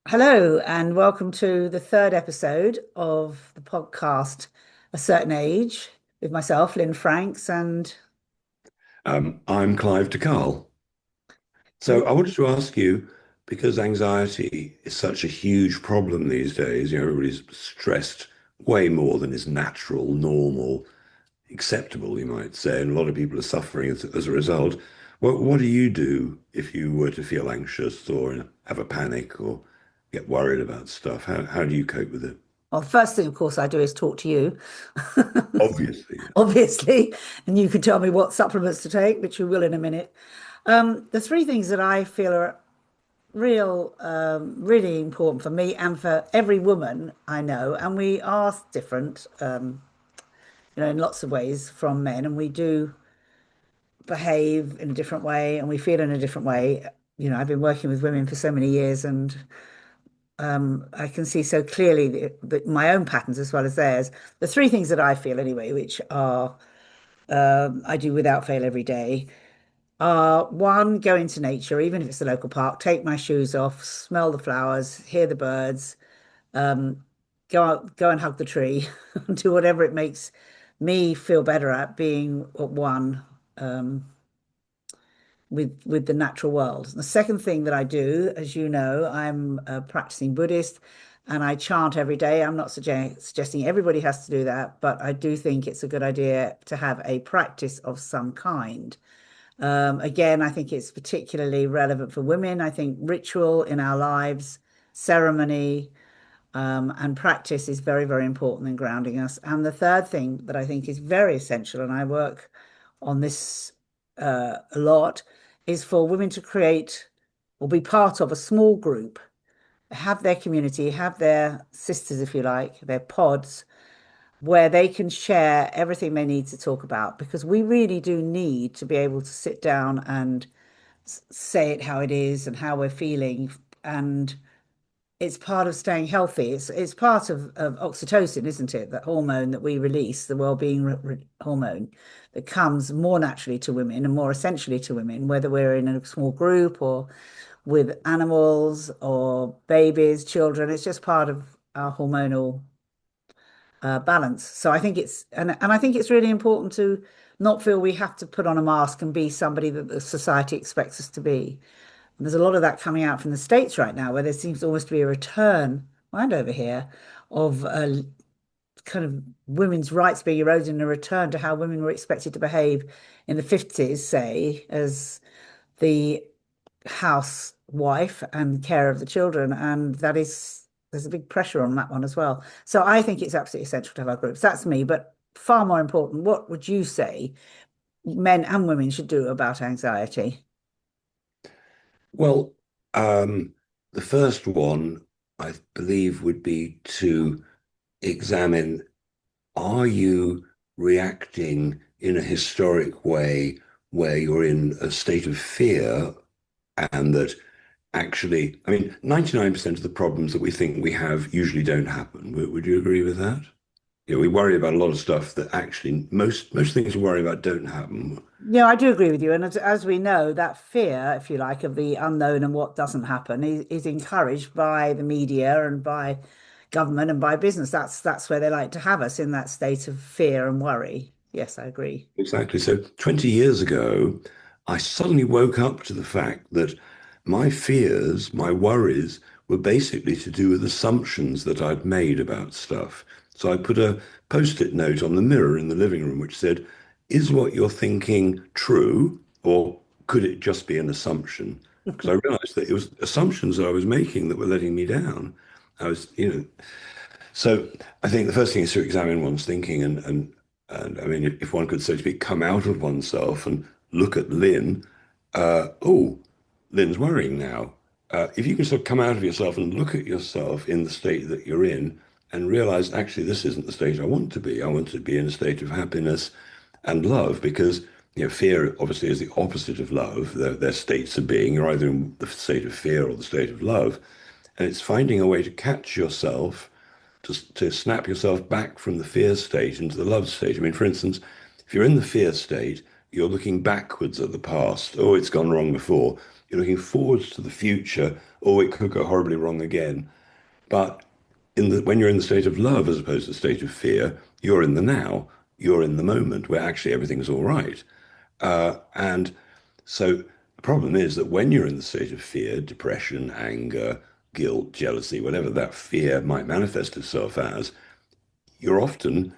Hello, and welcome to the third episode of the podcast, A Certain Age, with myself, Lynne Franks, and I'm Clive de Carle. So we, I wanted to ask you, because anxiety is such a huge problem these days, everybody's stressed way more than is natural, normal, acceptable, you might say, and a lot of people are suffering as a result. What do you do if you were to feel anxious or have a panic or get worried about stuff? How do you cope with it? well, the first thing, of course, I do is talk to you, Obviously, yes. obviously, and you can tell me what supplements to take, which we will in a minute. The three things that I feel are really important for me and for every woman I know, and we are different, in lots of ways from men, and we do behave in a different way and we feel in a different way. I've been working with women for so many years, and I can see so clearly my own patterns as well as theirs. The three things that I feel anyway, which are I do without fail every day, are one, go into nature, even if it's the local park, take my shoes off, smell the flowers, hear the birds, go out, go and hug the tree, do whatever it makes me feel better at being at one. Um, with the natural world. The second thing that I do, as you know, I'm a practicing Buddhist and I chant every day. I'm not suggesting everybody has to do that, but I do think it's a good idea to have a practice of some kind. Again, I think it's particularly relevant for women. I think ritual in our lives, ceremony, and practice is very, very important in grounding us. And the third thing that I think is very essential, and I work on this a lot, is for women to create or be part of a small group, have their community, have their sisters, if you like, their pods, where they can share everything they need to talk about. Because we really do need to be able to sit down and say it how it is and how we're feeling. And it's part of staying healthy. It's part of oxytocin, isn't it? That hormone that we release, the well-being hormone that comes more naturally to women and more essentially to women, whether we're in a small group or with animals or babies, children. It's just part of our hormonal balance. So I think and I think it's really important to not feel we have to put on a mask and be somebody that the society expects us to be. And there's a lot of that coming out from the States right now, where there seems almost to be a return, and over here, of kind of women's rights being eroded and a return to how women were expected to behave in the 50s, say, as the housewife and care of the children. And there's a big pressure on that one as well. So I think it's absolutely essential to have our groups. That's me, but far more important, what would you say men and women should do about anxiety? Well, um, the first one I believe would be to examine, are you reacting in a historic way where you're in a state of fear and that actually, I mean, 99% of the problems that we think we have usually don't happen. Would you agree with that? We worry about a lot of stuff that actually most things we worry about don't happen. Yeah, I do agree with you. And as we know, that fear, if you like, of the unknown and what doesn't happen is encouraged by the media and by government and by business. That's where they like to have us in that state of fear and worry. Yes, I agree. Exactly. So 20 years ago, I suddenly woke up to the fact that my fears, my worries were basically to do with assumptions that I'd made about stuff. So I put a post-it note on the mirror in the living room which said, is what you're thinking true, or could it just be an assumption? Because I realized that it was assumptions that I was making that were letting me down. I was, so I think the first thing is to examine one's thinking and I mean, if one could, so to speak, come out of oneself and look at Lynne, oh, Lynne's worrying now. If you can sort of come out of yourself and look at yourself in the state that you're in and realize, actually, this isn't the state I want to be. I want to be in a state of happiness and love because, fear obviously is the opposite of love. They're states of being. You're either in the state of fear or the state of love. And it's finding a way to catch yourself to snap yourself back from the fear state into the love state. I mean, for instance, if you're in the fear state, you're looking backwards at the past. Oh, it's gone wrong before. You're looking forwards to the future. Oh, it could go horribly wrong again. But when you're in the state of love as opposed to the state of fear, you're in the now. You're in the moment where actually everything's all right. And so the problem is that when you're in the state of fear, depression, anger, guilt, jealousy, whatever that fear might manifest itself as, you're often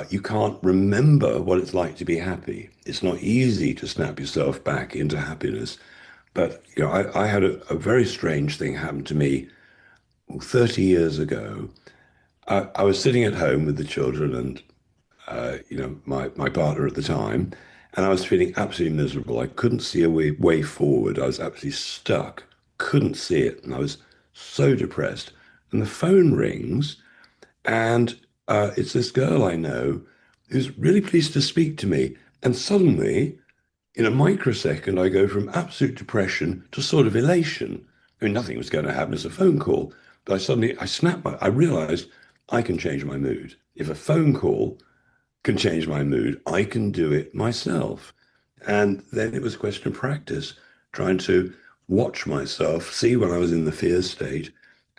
you can't remember what it's like to be happy. It's not easy to snap yourself back into happiness. But I had a very strange thing happen to me 30 years ago. I was sitting at home with the children and my partner at the time, and I was feeling absolutely miserable. I couldn't see a way forward. I was absolutely stuck, couldn't see it, and I was so depressed. And the phone rings, and it's this girl I know who's really pleased to speak to me. And suddenly, in a microsecond, I go from absolute depression to sort of elation. I mean, nothing was going to happen as a phone call, but I realized I can change my mood. If a phone call can change my mood, I can do it myself. And then it was a question of practice, trying to watch myself, see when I was in the fear state,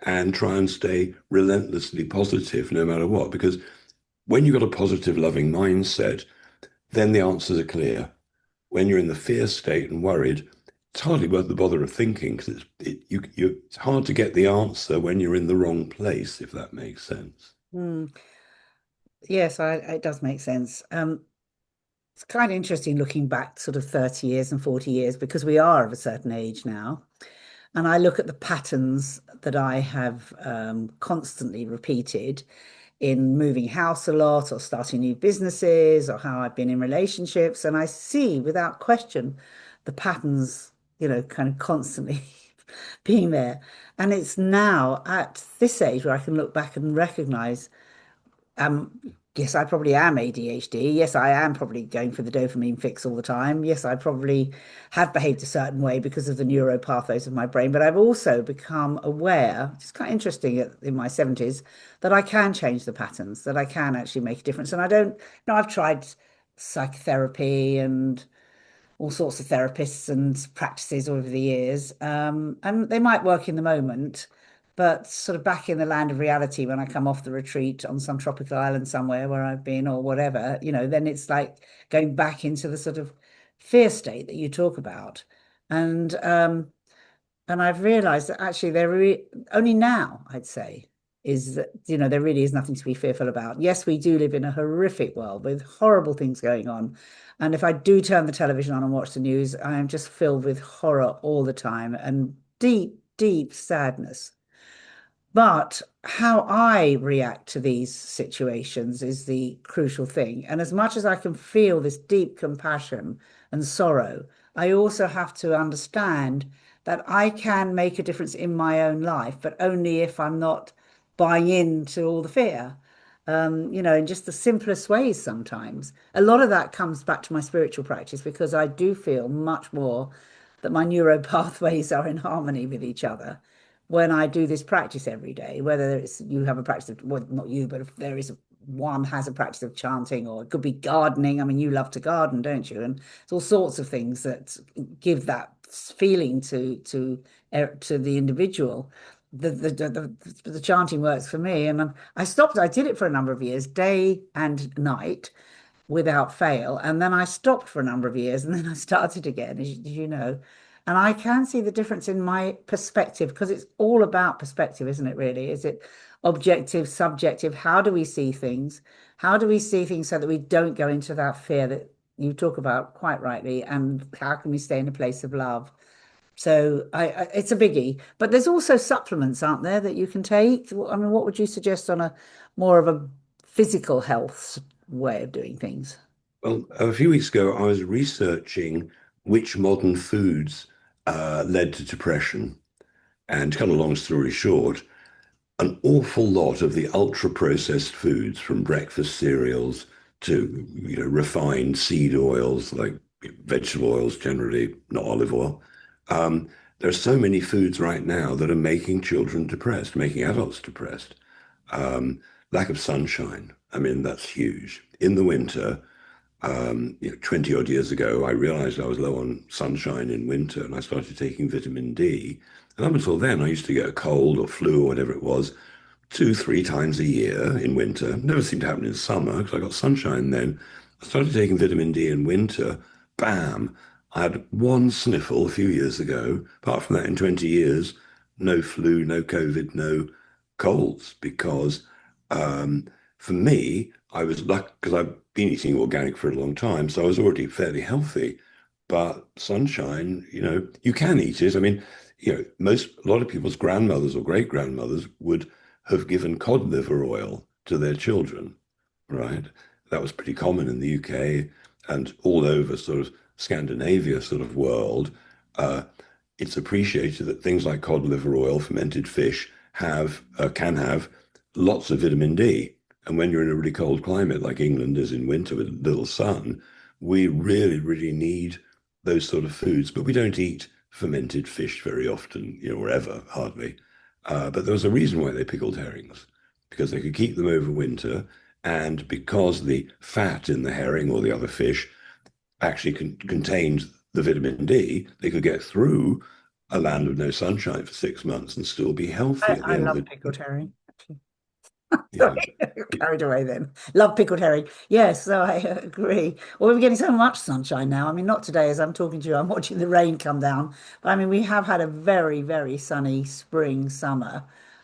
and try and stay relentlessly positive no matter what. Because when you've got a positive, loving mindset, then the answers are clear. When you're in the fear state and worried, it's hardly worth the bother of thinking because it's hard to get the answer when you're in the wrong place, if that makes sense. Hmm. Yes, it does make sense. It's kind of interesting looking back sort of 30 years and 40 years because we are of a certain age now. And I look at the patterns that I have constantly repeated in moving house a lot or starting new businesses or how I've been in relationships. And I see without question the patterns, kind of constantly being there. And it's now at this age where I can look back and recognize yes, I probably am ADHD. Yes, I am probably going for the dopamine fix all the time. Yes, I probably have behaved a certain way because of the neural pathways of my brain. But I've also become aware, which is quite interesting in my 70s, that I can change the patterns, that I can actually make a difference. And I don't, I've tried psychotherapy and all sorts of therapists and practices over the years. And they might work in the moment, but sort of back in the land of reality, when I come off the retreat on some tropical island somewhere where I've been or whatever, then it's like going back into the sort of fear state that you talk about. And I've realized that actually only now, I'd say, is that, there really is nothing to be fearful about. Yes, we do live in a horrific world with horrible things going on. And if I do turn the television on and watch the news, I am just filled with horror all the time and deep, deep sadness. But how I react to these situations is the crucial thing. And as much as I can feel this deep compassion and sorrow, I also have to understand that I can make a difference in my own life, but only if I'm not buying into all the fear. In just the simplest ways sometimes. A lot of that comes back to my spiritual practice because I do feel much more that my neuro pathways are in harmony with each other when I do this practice every day, whether it's you have a practice of, well, not you, but if there is one has a practice of chanting, or it could be gardening. I mean, you love to garden, don't you? And it's all sorts of things that give that feeling to the individual. The chanting works for me, and I stopped. I did it for a number of years, day and night, without fail. And then I stopped for a number of years and then I started again, as you know. And I can see the difference in my perspective because it's all about perspective, isn't it, really? Is it objective, subjective? How do we see things? How do we see things so that we don't go into that fear that you talk about quite rightly? And how can we stay in a place of love? So it's a biggie. But there's also supplements, aren't there, that you can take? I mean, what would you suggest on a more of a physical health way of doing things? Well, a few weeks ago, I was researching which modern foods led to depression. And to cut a long story short, an awful lot of the ultra processed foods, from breakfast cereals to refined seed oils like vegetable oils, generally not olive oil. There are so many foods right now that are making children depressed, making adults depressed. Um, Lack of sunshine. I mean, that's huge. In the winter, 20 odd years ago, I realized I was low on sunshine in winter and I started taking vitamin D. And up until then, I used to get a cold or flu or whatever it was two, three times a year in winter. Never seemed to happen in summer because I got sunshine then. I started taking vitamin D in winter. Bam! I had one sniffle a few years ago. Apart from that, in 20 years, no flu, no COVID, no colds because for me, I was lucky because I've been eating organic for a long time, so I was already fairly healthy. But sunshine, you can eat it. I mean, a lot of people's grandmothers or great grandmothers would have given cod liver oil to their children, right? That was pretty common in the UK and all over sort of Scandinavia sort of world. Uh, it's appreciated that things like cod liver oil, fermented fish can have lots of vitamin D. And when you're in a really cold climate like England is in winter with little sun, we really, really need those sort of foods. But we don't eat fermented fish very often, or ever, hardly. But there was a reason why they pickled herrings, because they could keep them over winter, and because the fat in the herring or the other fish actually contained the vitamin D, they could get through a land of no sunshine for 6 months and still be healthy at the I end of love the pickled day. herring, actually. Yeah. Sorry, carried away then. Love pickled herring. Yes, so I agree. Well, we're getting so much sunshine now. I mean, not today as I'm talking to you, I'm watching the rain come down. But I mean, we have had a very, very sunny spring, summer,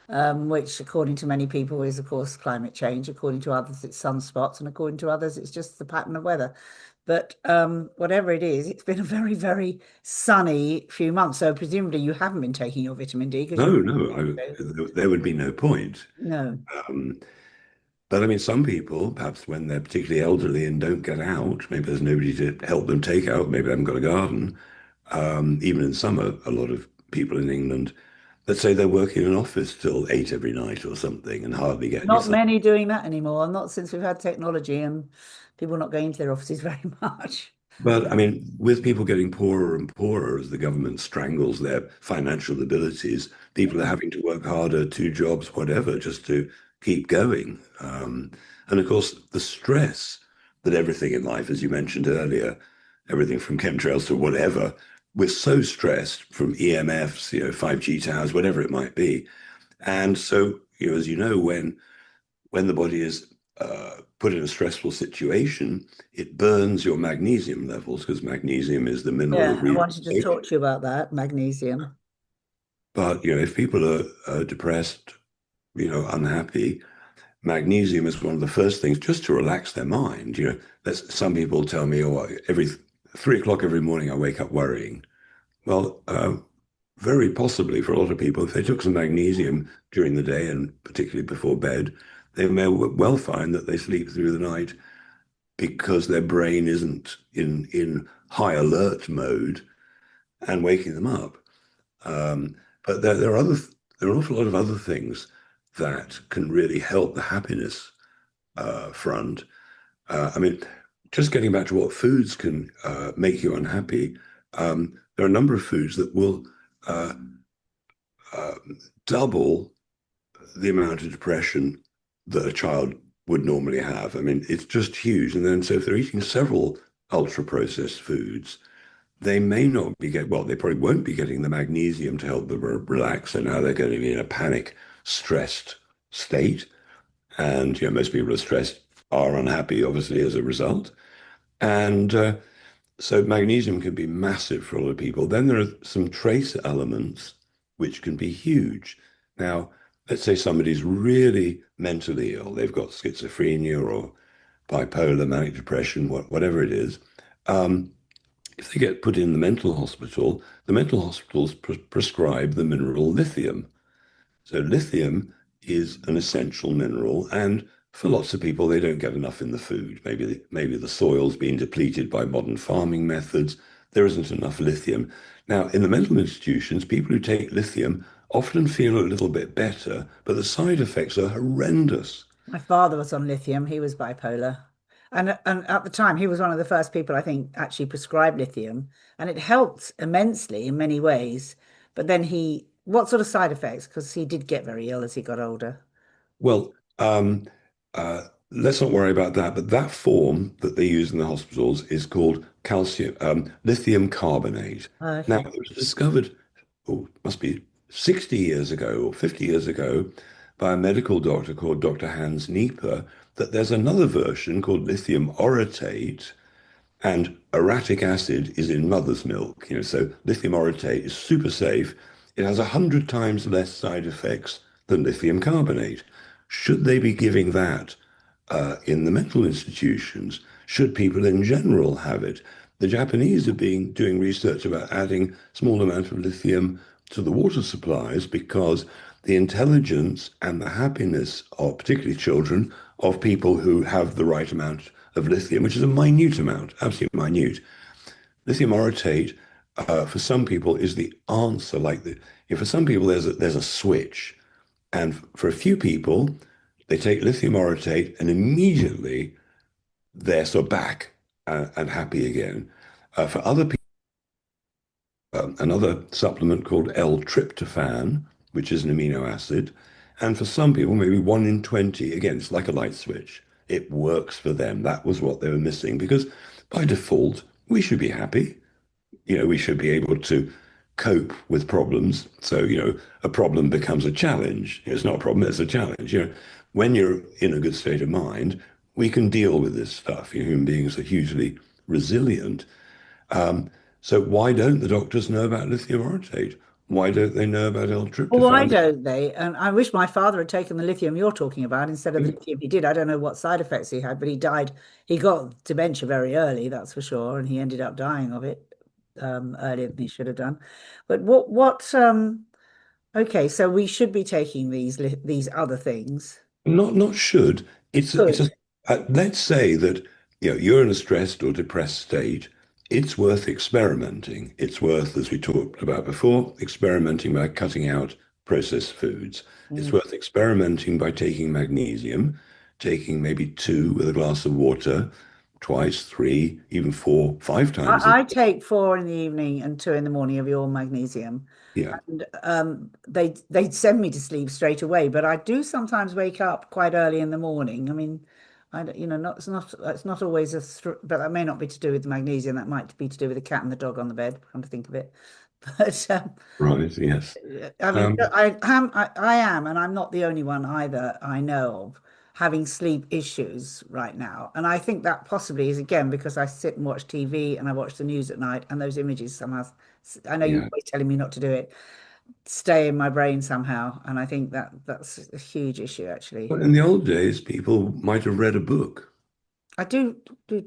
which, according to many people, is, of course, climate change. According to others, it's sunspots. And according to others, it's just the pattern of weather. But whatever it is, it's been a very, very sunny few months. So presumably you haven't been taking your vitamin D because you No, no, there would be no point. no, Um, but I mean, some people, perhaps when they're particularly elderly and don't get out, maybe there's nobody to help them take out, maybe they haven't got a garden. Even in summer, a lot of people in England, let's say they're working in an office till 8 every night or something and hardly get any not sun. many doing that anymore. Not since we've had technology and people not going into their offices very much. But I mean, with people getting poorer and poorer as the government strangles their financial abilities, people are having to work harder, two jobs, whatever, just to keep going. And of course, the stress that everything in life, as you mentioned earlier, everything from chemtrails to whatever, we're so stressed from EMFs, 5G towers, whatever it might be. And so, as you know, when the body is put in a stressful situation, it burns your magnesium levels because magnesium is the mineral that Yeah, I we wanted to take. talk to you about that, magnesium. But if people are depressed, unhappy, magnesium is one of the first things just to relax their mind. That's some people tell me, oh, every 3 o'clock every morning I wake up worrying. Well, very possibly for a lot of people, if they took some magnesium during the day and particularly before bed, they may well find that they sleep through the night because their brain isn't in high alert mode and waking them up. But there are an awful lot of other things that can really help the happiness front. I mean, just getting back to what foods can make you unhappy, there are a number of foods that will uh, uh, double the amount of depression that a child would normally have. I mean, it's just huge. And then, so if they're eating several ultra processed foods, they may not be well, they probably won't be getting the magnesium to help them relax. So now they're going to be in a panic, stressed state. And, most people are stressed, are unhappy, obviously, as a result. And so magnesium can be massive for a lot of people. Then there are some trace elements which can be huge. Now, let's say somebody's really mentally ill, they've got schizophrenia or bipolar, manic depression, whatever it is. Um, if they get put in the mental hospitals prescribe the mineral lithium. So lithium is an essential mineral, and for lots of people, they don't get enough in the food. Maybe the soil's been depleted by modern farming methods. There isn't enough lithium. Now, in the mental institutions, people who take lithium often feel a little bit better, but the side effects are horrendous. My father was on lithium. He was bipolar. And at the time, he was one of the first people I think actually prescribed lithium. And it helped immensely in many ways. But then what sort of side effects? Because he did get very ill as he got older. Well, uh, let's not worry about that. But that form that they use in the hospitals is called lithium carbonate. Now, Okay. it was discovered, oh, must be 60 years ago or 50 years ago by a medical doctor called Dr. Hans Nieper, that there's another version called lithium orotate, and orotic acid is in mother's milk. So lithium orotate is super safe. It has 100 times less side effects than lithium carbonate. Should they be giving that in the mental institutions? Should people in general have it? The Japanese are doing research about adding small amount of lithium to the water supplies because the intelligence and the happiness of particularly children of people who have the right amount of lithium, which is a minute amount, absolutely minute. Lithium orotate for some people is the answer. For some people there's a switch, and for a few people they take lithium orotate and immediately they're sort of back and happy again. For other people, another supplement called L-tryptophan, which is an amino acid, and for some people, maybe 1 in 20, again, it's like a light switch. It works for them. That was what they were missing because by default, we should be happy. We should be able to cope with problems. So, a problem becomes a challenge. It's not a problem, it's a challenge. When you're in a good state of mind, we can deal with this stuff. Human beings are hugely resilient. So why don't the doctors know about lithium orotate? Why don't they know about Well, why L-tryptophan? don't they? And I wish my father had taken the lithium you're talking about instead of the lithium he did. I don't know what side effects he had, but he died. He got dementia very early, that's for sure, and he ended up dying of it earlier than he should have done. But okay, so we should be taking these other things. Not should. It's a Good. let's say that you're in a stressed or depressed state. It's worth experimenting. It's worth, as we talked about before, experimenting by cutting out processed foods. It's Mm. worth experimenting by taking magnesium, taking maybe two with a glass of water, twice, three, even four, 5 times a I take 4 in the evening and 2 in the morning of your magnesium. yeah, And they send me to sleep straight away, but I do sometimes wake up quite early in the morning. I mean, I don't- you know not it's not always but that may not be to do with the magnesium. That might be to do with the cat and the dog on the bed. Come to think of it, but right, yes. I mean, Um, I am, and I'm not the only one either I know of having sleep issues right now. And I think that possibly is again because I sit and watch TV and I watch the news at night, and those images somehow, I know you're yeah. always telling me not to do it, stay in my brain somehow. And I think that's a huge issue, actually. But in the old days, people might have read a book. I do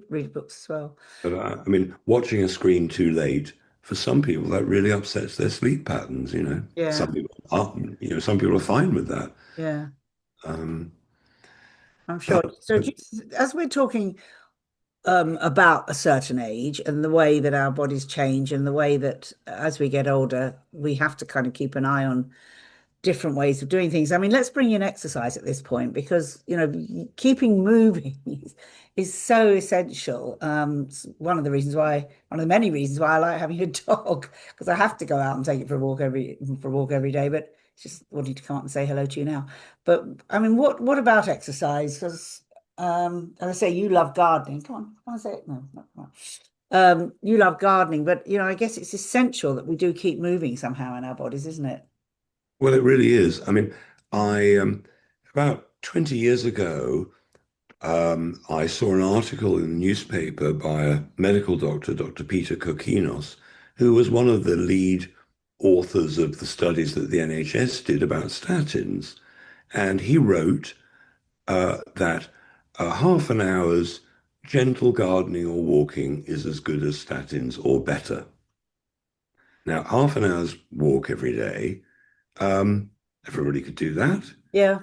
read books as well. But I mean, watching a screen too late, for some people, that really upsets their sleep patterns. Yeah, Some people are fine with that. yeah, Um, I'm uh, sure. So as we're talking about a certain age and the way that our bodies change and the way that as we get older, we have to kind of keep an eye on different ways of doing things. I mean, let's bring in exercise at this point because, keeping moving is so essential. It's one of the many reasons why I like having a dog because I have to go out and take it for a walk every day. But it's just wanting to come up and say hello to you now. But I mean, what about exercise? Because as I say, you love gardening. Come on, say it. No, not come on. You love gardening, but I guess it's essential that we do keep moving somehow in our bodies, isn't it? well, it really is. I mean, I about 20 years ago, I saw an article in the newspaper by a medical doctor, Dr. Peter Kokinos, who was one of the lead authors of the studies that the NHS did about statins. And he wrote that half an hour's gentle gardening or walking is as good as statins or better. Now, half an hour's walk every day, everybody could do that. Yeah.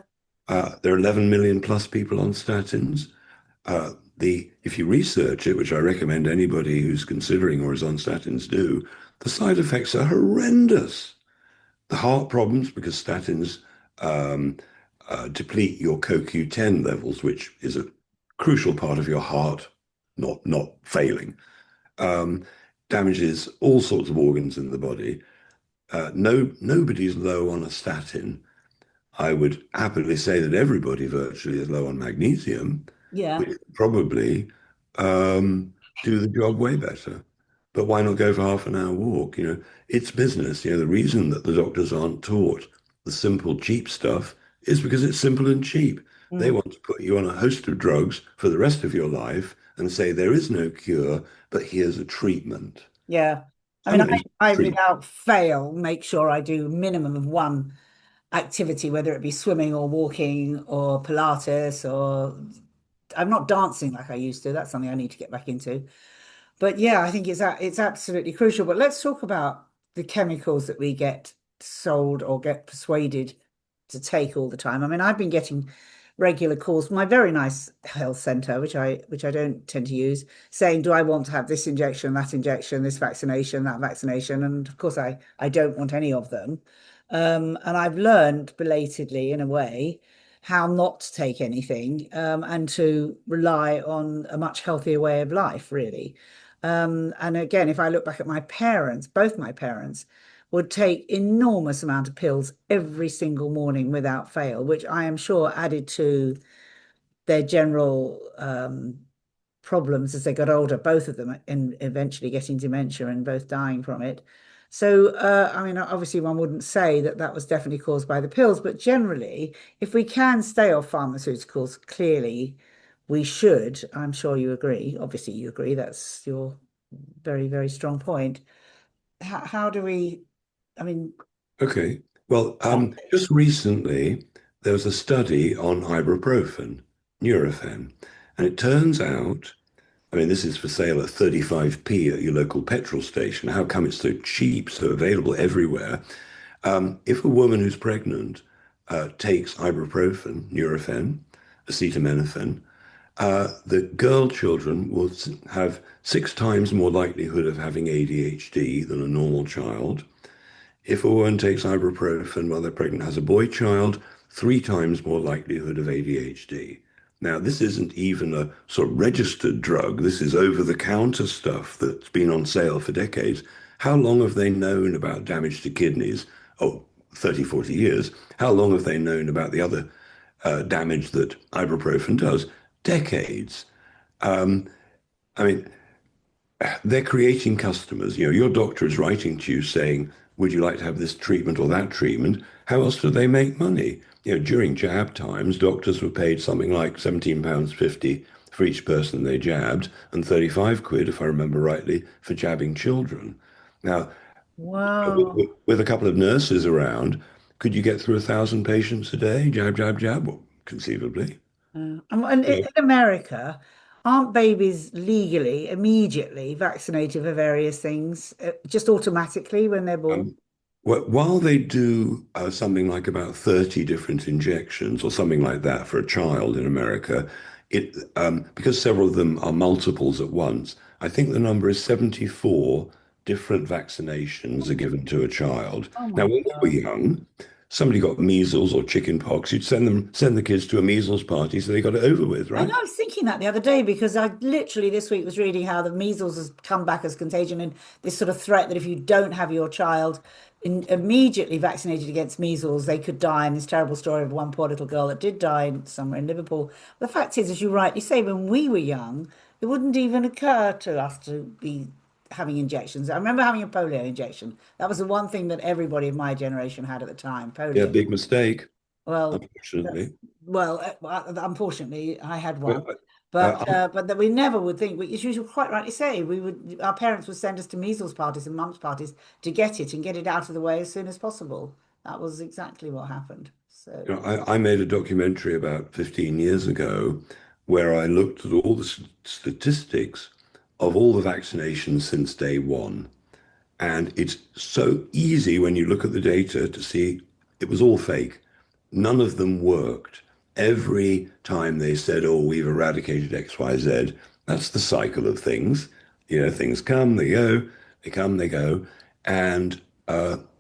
There are 11 million plus people on statins. If you research it, which I recommend anybody who's considering or is on statins do, the side effects are horrendous. The heart problems, because statins um, deplete your CoQ10 levels, which is a crucial part of your heart not failing. Um, Damages all sorts of organs in the body. Nobody's low on a statin I would happily say that everybody virtually is low on magnesium, Yeah. which would probably um, do the job way better. But why not go for half an hour walk? It's business. The reason that the doctors aren't taught the simple, cheap stuff is because it's simple and cheap. They Mm. want to put you on a host of drugs for the rest of your life and say there is no cure, but here's a treatment. Yeah. I Some mean, of it's I treat. without fail make sure I do a minimum of one activity, whether it be swimming or walking or Pilates or I'm not dancing like I used to. That's something I need to get back into. But yeah, I think it's absolutely crucial. But let's talk about the chemicals that we get sold or get persuaded to take all the time. I mean, I've been getting regular calls from my very nice health centre, which I don't tend to use, saying, "Do I want to have this injection, that injection, this vaccination, that vaccination?" And of course, I don't want any of them. And I've learned belatedly, in a way, how not to take anything and to rely on a much healthier way of life, really. And again, if I look back at my parents, both my parents would take enormous amount of pills every single morning without fail, which I am sure added to their general problems as they got older, both of them, and eventually getting dementia and both dying from it. So, I mean, obviously, one wouldn't say that that was definitely caused by the pills, but generally, if we can stay off pharmaceuticals, clearly we should. I'm sure you agree. Obviously, you agree. That's your very, very strong point. How do we, I mean, Okay. Well, just recently, there was a study on ibuprofen, Nurofen, and it turns out, I mean, this is for sale at 35p at your local petrol station. How come it's so cheap, so available everywhere? If a woman who's pregnant takes ibuprofen, Nurofen, acetaminophen, the girl children will have 6 times more likelihood of having ADHD than a normal child. If a woman takes ibuprofen while they're pregnant, has a boy child, 3 times more likelihood of ADHD. Now, this isn't even a sort of registered drug. This is over-the-counter stuff that's been on sale for decades. How long have they known about damage to kidneys? Oh, 30, 40 years. How long have they known about the other damage that ibuprofen does? Decades. I mean, they're creating customers. Your doctor is writing to you saying, would you like to have this treatment or that treatment? How else do they make money? During jab times, doctors were paid something like £17.50 for each person they jabbed, and 35 quid, if I remember rightly, for jabbing children. Now, wow. with a couple of nurses around, could you get through 1,000 patients a day? Jab, jab, jab? Well, conceivably. And in America, aren't babies legally, immediately vaccinated for various things, just automatically when they're born? Um, while they do something like about 30 different injections or something like that for a child in America, because several of them are multiples at once, I think the number is 74 different vaccinations are given to a child. Oh Now, my when we were God. young, somebody got measles or chicken pox, you'd send the kids to a measles party so they got it over with, I know, right? I was thinking that the other day because I literally this week was reading how the measles has come back as contagion and this sort of threat that if you don't have your child immediately vaccinated against measles, they could die. And this terrible story of one poor little girl that did die somewhere in Liverpool. The fact is, as you rightly say, when we were young, it wouldn't even occur to us to be having injections. I remember having a polio injection. That was the one thing that everybody of my generation had at the time, Yeah, polio. big mistake, Well, that's unfortunately. well, unfortunately, I had Well, one, uh, but that we never would think. As you quite rightly say, we would our parents would send us to measles parties and mumps parties to get it and get it out of the way as soon as possible. That was exactly what happened. So, I made a documentary about 15 years ago where I looked at all the statistics of all the vaccinations since day one. And it's so easy when you look at the data to see it was all fake. None of them worked. Every time they said, oh, we've eradicated XYZ, that's the cycle of things. Things come, they go, they come, they go. And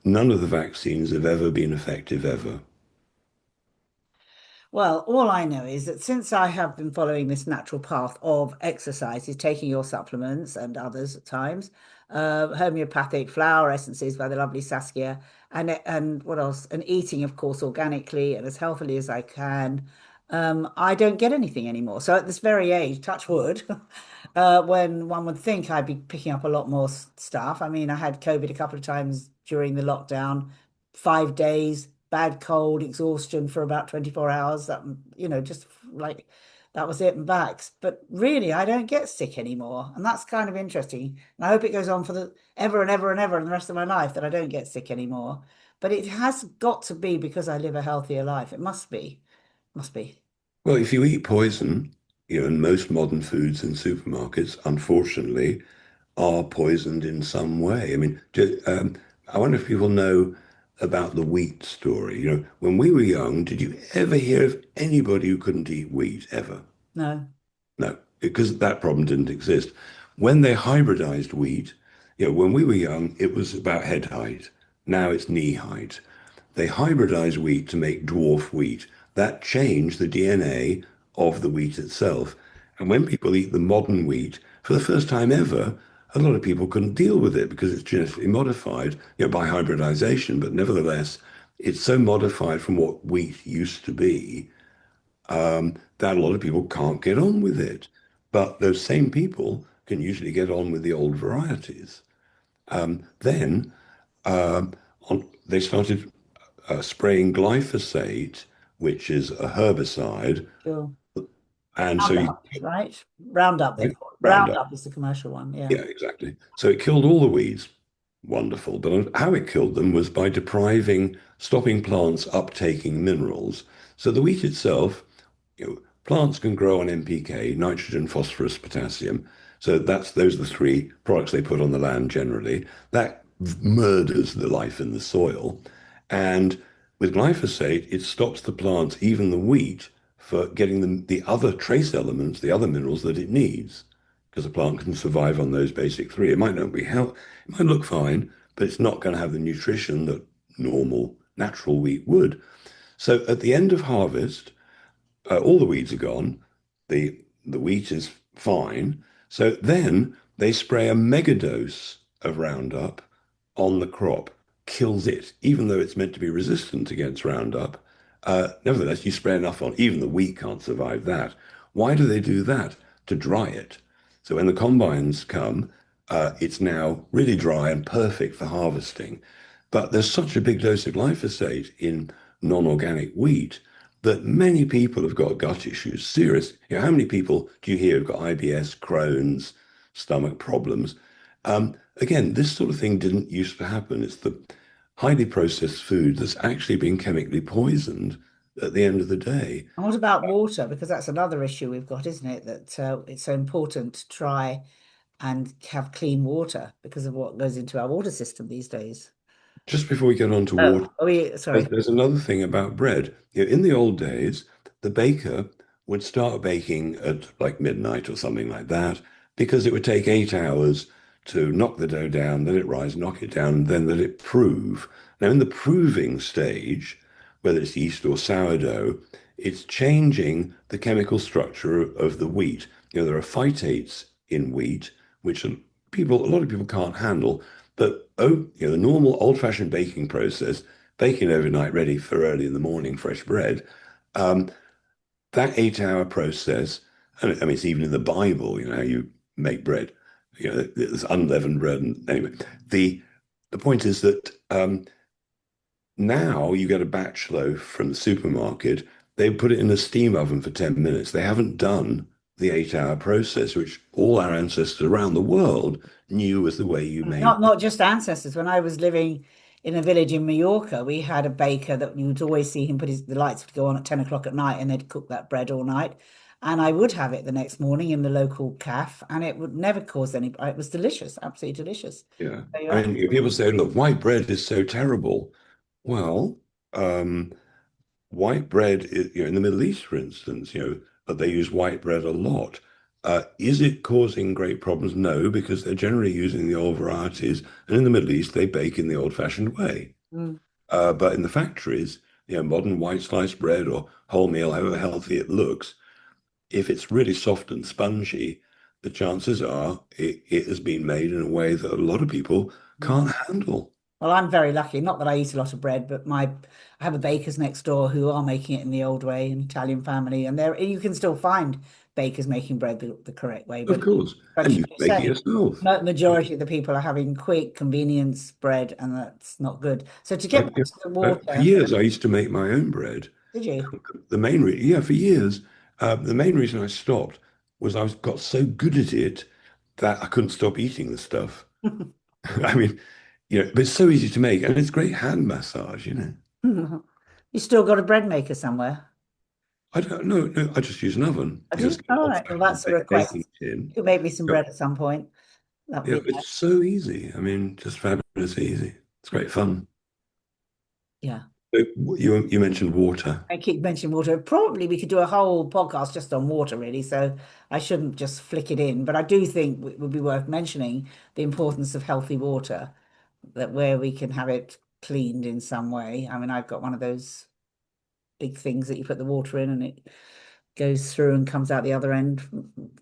none of the vaccines have ever been effective ever. well, all I know is that since I have been following this natural path of exercise, is taking your supplements and others at times, homeopathic flower essences by the lovely Saskia, and what else? And eating, of course, organically and as healthily as I can. I don't get anything anymore. So at this very age, touch wood, when one would think I'd be picking up a lot more stuff. I mean, I had COVID a couple of times during the lockdown, 5 days, bad cold, exhaustion for about 24 hours. That, just like that was it and backs. But really, I don't get sick anymore. And that's kind of interesting. And I hope it goes on for the ever and ever and ever and the rest of my life that I don't get sick anymore. But it has got to be because I live a healthier life. It must be. Must be. Well, if you eat poison, and most modern foods in supermarkets, unfortunately, are poisoned in some way. I mean, I wonder if people know about the wheat story. When we were young, did you ever hear of anybody who couldn't eat wheat ever? No. No, because that problem didn't exist. When they hybridized wheat, when we were young, it was about head height. Now it's knee height. They hybridized wheat to make dwarf wheat. That changed the DNA of the wheat itself. And when people eat the modern wheat, for the first time ever, a lot of people couldn't deal with it because it's genetically modified, by hybridization. But nevertheless, it's so modified from what wheat used to be that a lot of people can't get on with it. But those same people can usually get on with the old varieties. Then they started spraying glyphosate, which is a herbicide, Sure. and so you Roundup, right? Roundup, they call it. Roundup. Roundup is the commercial one. Yeah. Yeah, exactly. So it killed all the weeds. Wonderful. But how it killed them was by stopping plants uptaking minerals. So the wheat itself, plants can grow on NPK, nitrogen, phosphorus, potassium. So those are the three products they put on the land generally. That murders the life in the soil. And with glyphosate, it stops the plants, even the wheat, for getting the other trace elements, the other minerals that it needs because a plant can survive on those basic three. It might not be health, it might look fine, but it's not going to have the nutrition that normal, natural wheat would. So at the end of harvest, all the weeds are gone. The wheat is fine. So then they spray a megadose of Roundup on the crop, kills it, even though it's meant to be resistant against Roundup. Nevertheless, you spray enough on, even the wheat can't survive that. Why do they do that? To dry it. So when the combines come, it's now really dry and perfect for harvesting. But there's such a big dose of glyphosate in non-organic wheat that many people have got gut issues, serious. How many people do you hear have got IBS, Crohn's, stomach problems? Again, this sort of thing didn't used to happen. It's the highly processed food that's actually been chemically poisoned at the end of the day. And what about water? Because that's another issue we've got, isn't it? That it's so important to try and have clean water because of what goes into our water system these days. Just before we get on to Oh, water, there's, sorry. there's another thing about bread. In the old days, the baker would start baking at like midnight or something like that because it would take 8 hours to knock the dough down, let it rise, knock it down, and then let it prove. Now, in the proving stage, whether it's yeast or sourdough, it's changing the chemical structure of the wheat. There are phytates in wheat, which a lot of people can't handle. But the normal old-fashioned baking process, baking overnight, ready for early in the morning, fresh bread, um, that 8 hour process, and I mean, it's even in the Bible, how you make bread, there's unleavened bread. And anyway, the point is that now you get a batch loaf from the supermarket, they put it in a steam oven for 10 minutes. They haven't done the 8 hour process, which all our ancestors around the world knew was the way you made. Not just ancestors. When I was living in a village in Mallorca, we had a baker that you would always see him the lights would go on at 10 o'clock at night and they'd cook that bread all night. And I would have it the next morning in the local cafe and it would never cause any, it was delicious, absolutely delicious. Yeah. So you're I mean, people say, look, white bread is so terrible. Well, um, white bread, in the Middle East, for instance, they use white bread a lot. Is it causing great problems? No, because they're generally using the old varieties. And in the Middle East, they bake in the old-fashioned way. Mm. But in the factories, modern white sliced bread or wholemeal, however healthy it looks, if it's really soft and spongy, the chances are it has been made in a way that a lot of people can't handle. Well, I'm very lucky. Not that I eat a lot of bread, but I have a baker's next door who are making it in the old way, an Italian family, and there you can still find bakers making bread the correct way. Of course. But And as you you can make it say, yourself. majority of the people are having quick convenience bread, and that's not good. So to get back to the For water, years, I used to make my own bread. did you? The main reason, yeah, for years, the main reason I stopped was got so good at it that I couldn't stop eating the stuff. I mean, but it's so easy to make, and it's great hand massage. You still got a bread maker somewhere? I don't know, no, I just use an oven. I do. Just get an All right. Well, old-fashioned that's a baking request. tin. You could make me some Yep. bread at some point. That would Yeah, be it's nice. so easy. I mean, just fabulously easy. It's great fun. Yeah. So, you mentioned water. I keep mentioning water. Probably we could do a whole podcast just on water, really. So I shouldn't just flick it in. But I do think it would be worth mentioning the importance of healthy water, that where we can have it cleaned in some way. I mean, I've got one of those big things that you put the water in and it goes through and comes out the other end,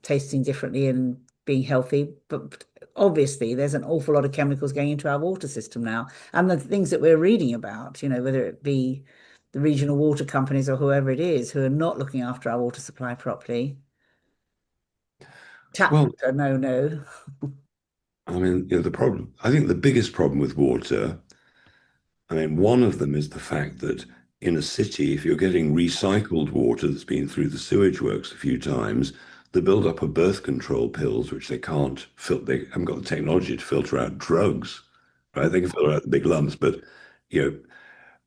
tasting differently and being healthy. But obviously, there's an awful lot of chemicals going into our water system now. And the things that we're reading about, whether it be the regional water companies or whoever it is who are not looking after our water supply properly. Tap Well, water, no, no. I mean, the problem, I think the biggest problem with water, I mean, one of them is the fact that in a city, if you're getting recycled water that's been through the sewage works a few times, the build-up of birth control pills, which they can't filter, they haven't got the technology to filter out drugs, right? They can filter out the big lumps, but you know,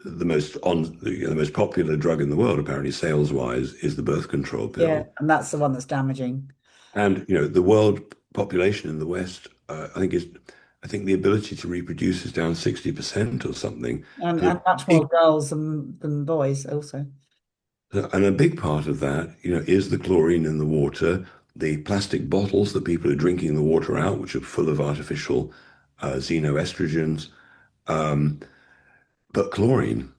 the most popular drug in the world, apparently sales-wise, is the birth control Yeah, pill. and that's the one that's damaging. And the world population in the West, I think the ability to reproduce is down 60% or something. And And a and much big more girls than boys also. and a big part of that, is the chlorine in the water, the plastic bottles that people are drinking the water out, which are full of artificial xenoestrogens. Um, but chlorine,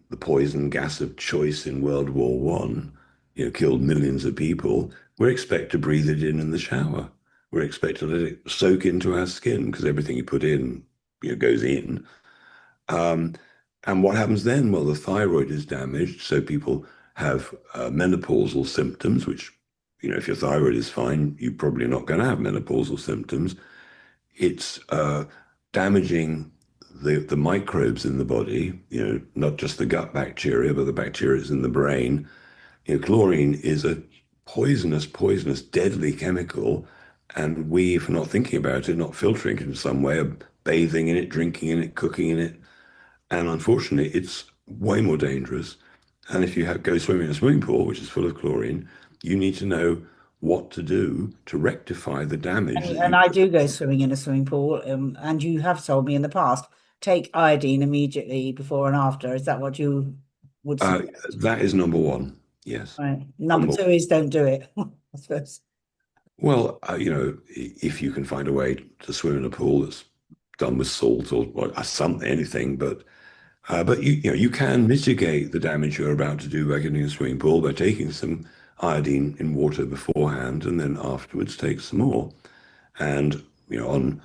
the poison gas of choice in World War One, killed millions of people. We're expected to breathe it in the shower. We're expected to let it soak into our skin because everything you put in, goes in. Um, and what happens then? Well, the thyroid is damaged, so people have menopausal symptoms, which, if your thyroid is fine, you're probably not going to have menopausal symptoms. It's damaging the microbes in the body, not just the gut bacteria, but the bacteria in the brain. Chlorine is a poisonous, deadly chemical, and we, if we're not thinking about it, not filtering it in some way, are bathing in it, drinking in it, cooking in it, and unfortunately, it's way more dangerous. And if you go swimming in a swimming pool, which is full of chlorine, you need to know what to do to rectify the damage that And you. I do go swimming in a swimming pool, and you have told me in the past, take iodine immediately before and after. Is that what you would Uh, suggest? that is number one. Yes, Right. Number number two is don't do it, I suppose. Well, if you can find a way to swim in a pool that's done with salt or something, anything, but you can mitigate the damage you're about to do by getting in a swimming pool by taking some iodine in water beforehand and then afterwards take some more. And on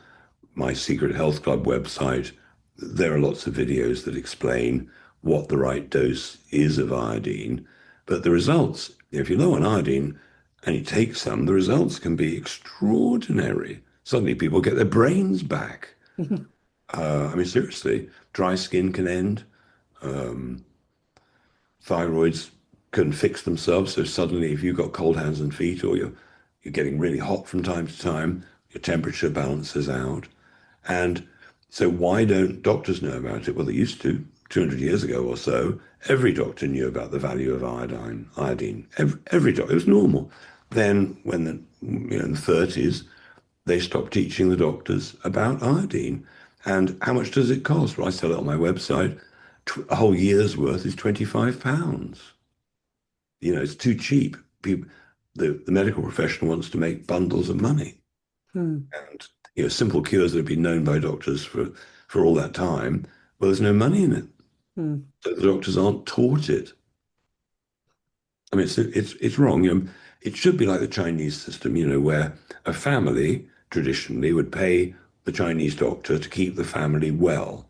my Secret Health Club website, there are lots of videos that explain what the right dose is of iodine. But the results, if you're low on iodine and you take some, the results can be extraordinary. Suddenly people get their brains back. I mean, seriously, dry skin can end. Um, Thyroids can fix themselves. So suddenly, if you've got cold hands and feet, or you're getting really hot from time to time, your temperature balances out. And so, why don't doctors know about it? Well, they used to 200 years ago or so. Every doctor knew about the value of iodine. Every doctor, it was normal. Then, when in the 30s, they stopped teaching the doctors about iodine. And how much does it cost? Well, I sell it on my website. A whole year's worth is £25. It's too cheap. People, the medical profession wants to make bundles of money. Hmm. And simple cures that have been known by doctors for all that time, well, there's no money in it. Hmm. So the doctors aren't taught it. I mean, it's wrong. it should be like the Chinese system, where a family traditionally would pay the Chinese doctor to keep the family well.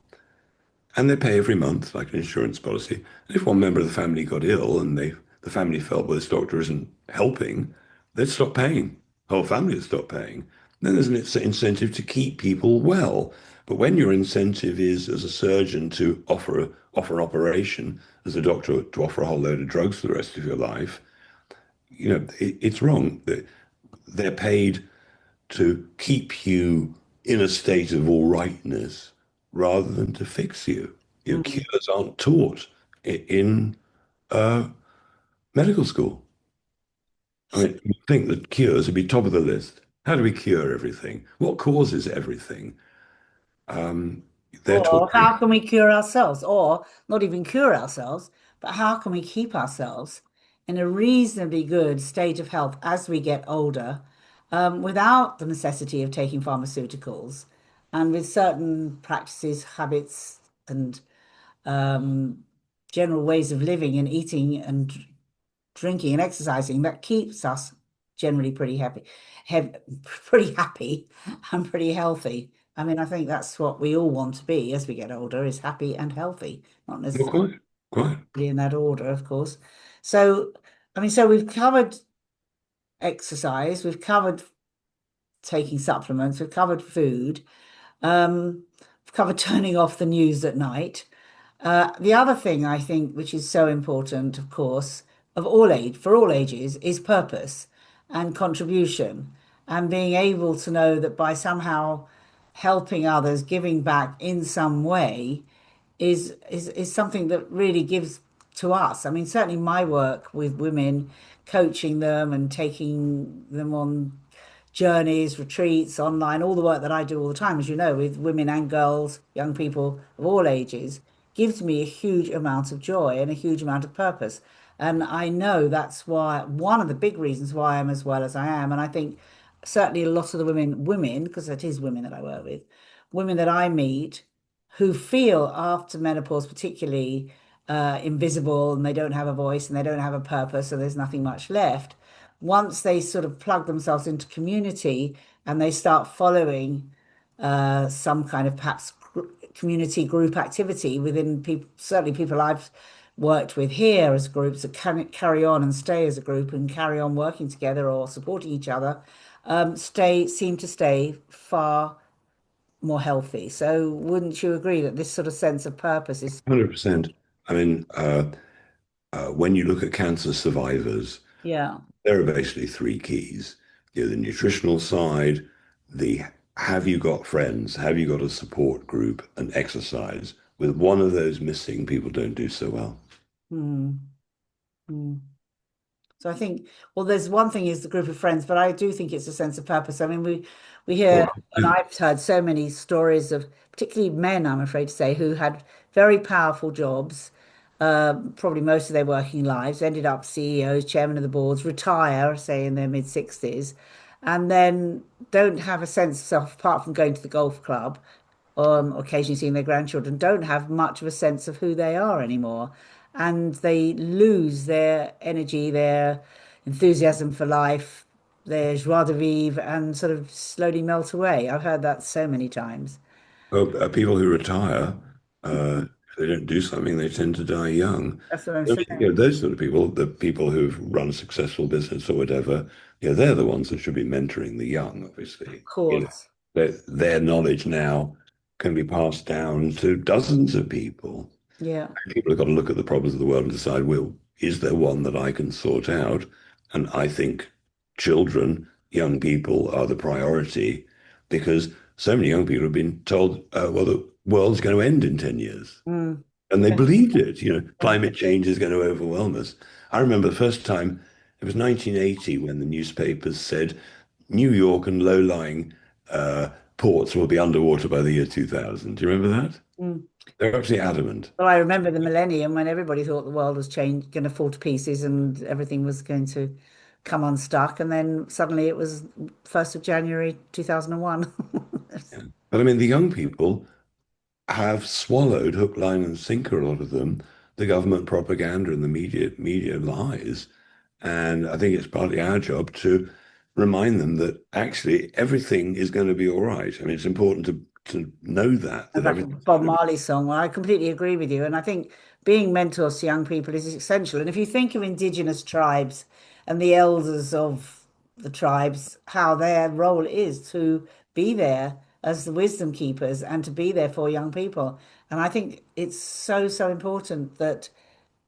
And they pay every month, like an insurance policy. And if one member of the family got ill and the family felt, well, this doctor isn't helping, they'd stop paying. The whole family would stop paying. Then there's an incentive to keep people well. But when your incentive is as a surgeon to offer an operation, as a doctor to offer a whole load of drugs for the rest of your life, it's wrong. They're paid to keep you in a state of all rightness rather than to fix you. Mm. Cures aren't taught in uh, medical school. I mean, you think that cures would be top of the list. How do we cure everything? What causes everything? Um, they're taught. Or how can we cure ourselves? Or not even cure ourselves, but how can we keep ourselves in a reasonably good state of health as we get older, without the necessity of taking pharmaceuticals and with certain practices, habits, and um, general ways of living and eating and drinking and exercising that keeps us generally pretty happy, pretty happy and pretty healthy. I mean, I think that's what we all want to be as we get older, is happy and healthy, not Well, necessarily quite, quite. in that order, of course. So, I mean, so we've covered exercise, we've covered taking supplements, we've covered food, we've covered turning off the news at night. The other thing I think, which is so important, of course, of all age, for all ages, is purpose and contribution, and being able to know that by somehow helping others, giving back in some way, is something that really gives to us. I mean, certainly my work with women, coaching them and taking them on journeys, retreats, online, all the work that I do all the time, as you know, with women and girls, young people of all ages, gives me a huge amount of joy and a huge amount of purpose. And I know that's why one of the big reasons why I'm as well as I am. And I think certainly a lot of the women, because it is women that I work with, women that I meet who feel after menopause particularly invisible, and they don't have a voice and they don't have a purpose, so there's nothing much left. Once they sort of plug themselves into community and they start following some kind of perhaps community group activity within people, certainly people I've worked with here as groups that can carry on and stay as a group and carry on working together or supporting each other, seem to stay far more healthy. So wouldn't you agree that this sort of sense of purpose is, 100%. I mean, when you look at cancer survivors, yeah. there are basically three keys. The nutritional side, the have you got friends, have you got a support group, and exercise. With one of those missing, people don't do so well. Hmm. Hmm. So I think, well, there's one thing is the group of friends, but I do think it's a sense of purpose. I mean, we hear, Well, and I've heard so many stories of particularly men, I'm afraid to say, who had very powerful jobs, probably most of their working lives, ended up CEOs, chairman of the boards, retire, say in their mid 60s, and then don't have a sense of self, apart from going to the golf club, occasionally seeing their grandchildren, don't have much of a sense of who they are anymore. And they lose their energy, their enthusiasm for life, their joie de vivre, and sort of slowly melt away. I've heard that so many times. people who retire, if they don't do something, they tend to die young. That's what I'm I mean, saying. those sort of people, the people who've run a successful business or whatever, they're the ones that should be mentoring the young, Of obviously. course. Their knowledge now can be passed down to dozens of people. Yeah. People have got to look at the problems of the world and decide, well, is there one that I can sort out? And I think children, young people are the priority because so many young people have been told, well, the world's going to end in 10 years. Mm. And they Yeah. believed it. Yeah. Climate change is going to overwhelm us. I remember the first time, it was 1980 when the newspapers said New York and low-lying uh, ports will be underwater by the year 2000. Do you remember that? Mm. They're absolutely adamant. Well, I remember the millennium when everybody thought the world was going to fall to pieces and everything was going to come unstuck. And then suddenly it was 1st of January 2001. Yeah. But I mean, the young people have swallowed hook, line, and sinker, a lot of them, the government propaganda and the media lies. And I think it's partly our job to remind them that actually everything is going to be all right. I mean, it's important to know that Sounds like a everything's Bob going to be. Marley song. Well, I completely agree with you. And I think being mentors to young people is essential. And if you think of indigenous tribes and the elders of the tribes, how their role is to be there as the wisdom keepers and to be there for young people. And I think it's so, so important that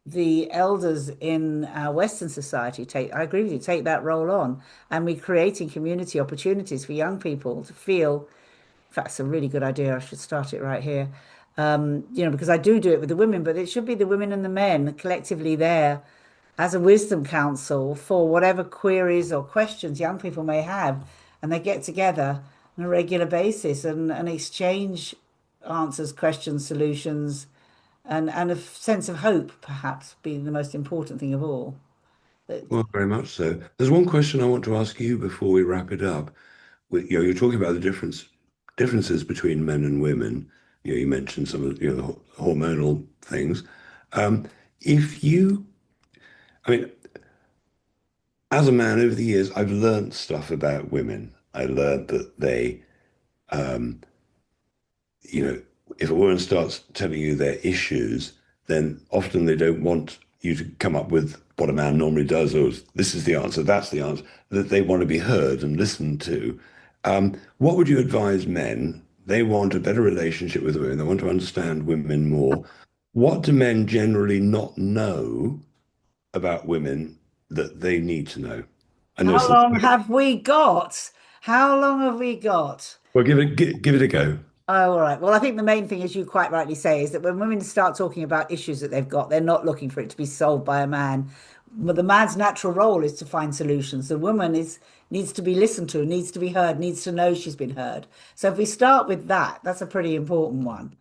the elders in our Western society take, I agree with you, take that role on. And we're creating community opportunities for young people to feel that's a really good idea. I should start it right here. Because I do it with the women, but it should be the women and the men collectively there as a wisdom council for whatever queries or questions young people may have. And they get together on a regular basis and exchange answers, questions, solutions, and a sense of hope, perhaps, being the most important thing of all. That- Well, very much so. There's one question I want to ask you before we wrap it up. You're talking about the differences between men and women. You mentioned some of the hormonal things. Um, if you, I mean, as a man over the years, I've learned stuff about women. I learned that um, you know, if a woman starts telling you their issues, then often they don't want you to come up with what a man normally does, or this is the answer, that's the answer, that they want to be heard and listened to. What would you advise men? They want a better relationship with women, they want to understand women more. What do men generally not know about women that they need to know? I know it's How the, long have we got? How long have we got? well, give it a go. Oh, all right. Well, I think the main thing, as you quite rightly say, is that when women start talking about issues that they've got, they're not looking for it to be solved by a man. But the man's natural role is to find solutions. The woman is needs to be listened to, needs to be heard, needs to know she's been heard. So if we start with that, that's a pretty important one.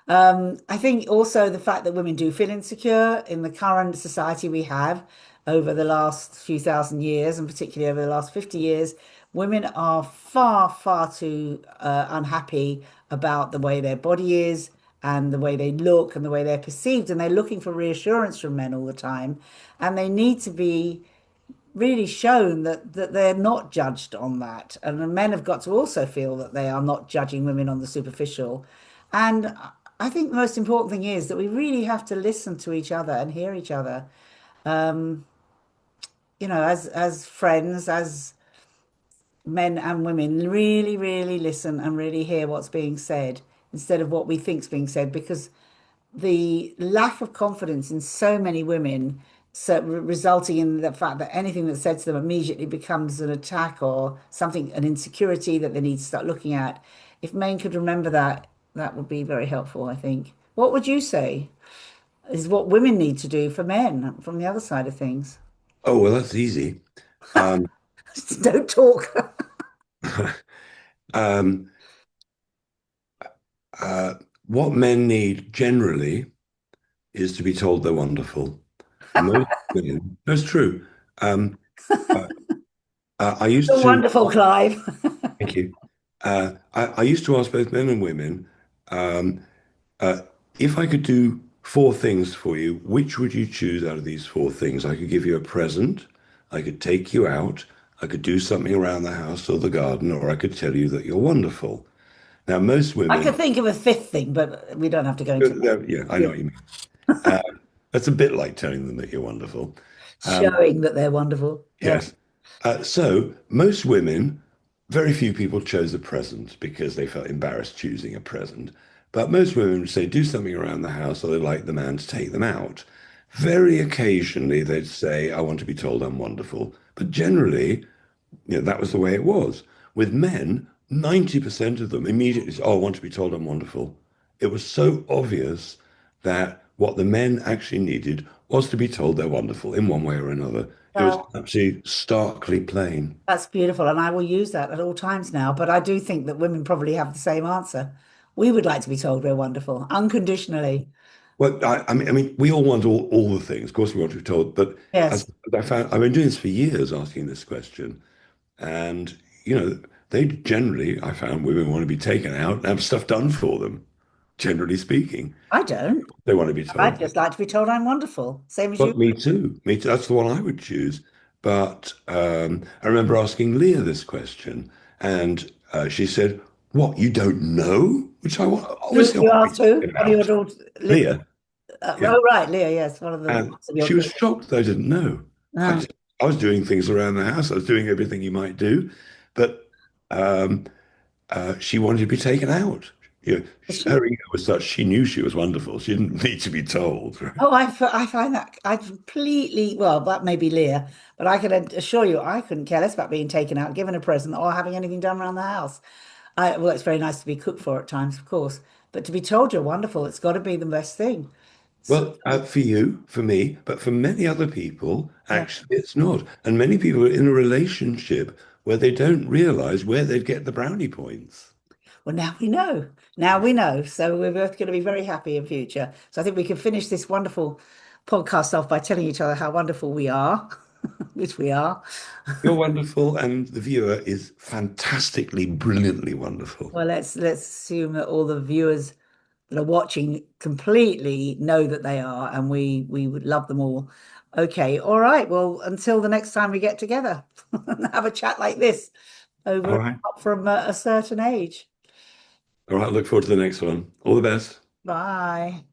I think also the fact that women do feel insecure in the current society we have over the last few thousand years, and particularly over the last 50 years, women are far, far too unhappy about the way their body is and the way they look and the way they're perceived. And they're looking for reassurance from men all the time. And they need to be really shown that they're not judged on that. And the men have got to also feel that they are not judging women on the superficial. And I think the most important thing is that we really have to listen to each other and hear each other. As friends, as men and women, really, really listen and really hear what's being said instead of what we think's being said, because the lack of confidence in so many women, so resulting in the fact that anything that's said to them immediately becomes an attack or something, an insecurity that they need to start looking at. If men could remember that, that would be very helpful, I think. What would you say is what women need to do for men from the other side of things? Oh, well, that's easy. Um, Don't talk. um, uh, what men need generally is to be told they're wonderful. Most women, that's true. Um, uh, I used You're to, wonderful, Clive. thank you. I used to ask both men and women, um, uh, if I could do four things for you, which would you choose out of these four things? I could give you a present, I could take you out, I could do something around the house or the garden, or I could tell you that you're wonderful. Now, most I could women, think of a fifth thing, but we don't have to go into that. yeah, I know Yeah. what you mean. Uh, that's a bit like telling them that you're wonderful. Um, Showing that they're wonderful. Yeah. yes. So most women, very few people chose a present because they felt embarrassed choosing a present. But most women would say, do something around the house, or they'd like the man to take them out. Very occasionally, they'd say, I want to be told I'm wonderful. But generally, that was the way it was. With men, 90% of them immediately said, oh, I want to be told I'm wonderful. It was so obvious that what the men actually needed was to be told they're wonderful in one way or another. It was Well, absolutely starkly plain. that's beautiful, and I will use that at all times now. But I do think that women probably have the same answer. We would like to be told we're wonderful, unconditionally. Well, I mean, we all want all the things. Of course, we want to be told. But Yes. as I found, I've been doing this for years, asking this question, and they generally, I found, women want to be taken out and have stuff done for them. generally speaking. I don't. They want to be I'd told. just like to be told I'm wonderful, same as you. But me too. Me too. That's the one I would choose. But I remember asking Leah this question, and she said, "What, you don't know?" Which obviously I You want to be asked who? talking One of your about. daughters? Leah, yeah. Oh, right, Leah. Yes, one of the And ones of your she was daughters. shocked that I didn't know. I Oh, just, I was doing things around the house. I was doing everything you might do, but um, she wanted to be taken out. You know, is she? her ego was such, she knew she was wonderful. She didn't need to be told, right? Oh, I find that I completely, well, that may be Leah, but I can assure you I couldn't care less about being taken out, given a present, or having anything done around the house. Well, it's very nice to be cooked for at times, of course, but to be told you're wonderful, it's got to be the best thing. So, Well, for you, for me, but for many other people, yeah. actually, it's not. And many people are in a relationship where they don't realize where they'd get the brownie points. Well, now we know. Now we know. So we're both going to be very happy in future. So I think we can finish this wonderful podcast off by telling each other how wonderful we are, which we are. You're wonderful, and the viewer is fantastically, brilliantly wonderful. Well, let's assume that all the viewers that are watching completely know that they are, and we would love them all. Okay, all right. Well, until the next time we get together and have a chat like this All over right. from a certain age. All right. Look forward to the next one. All the best. Bye.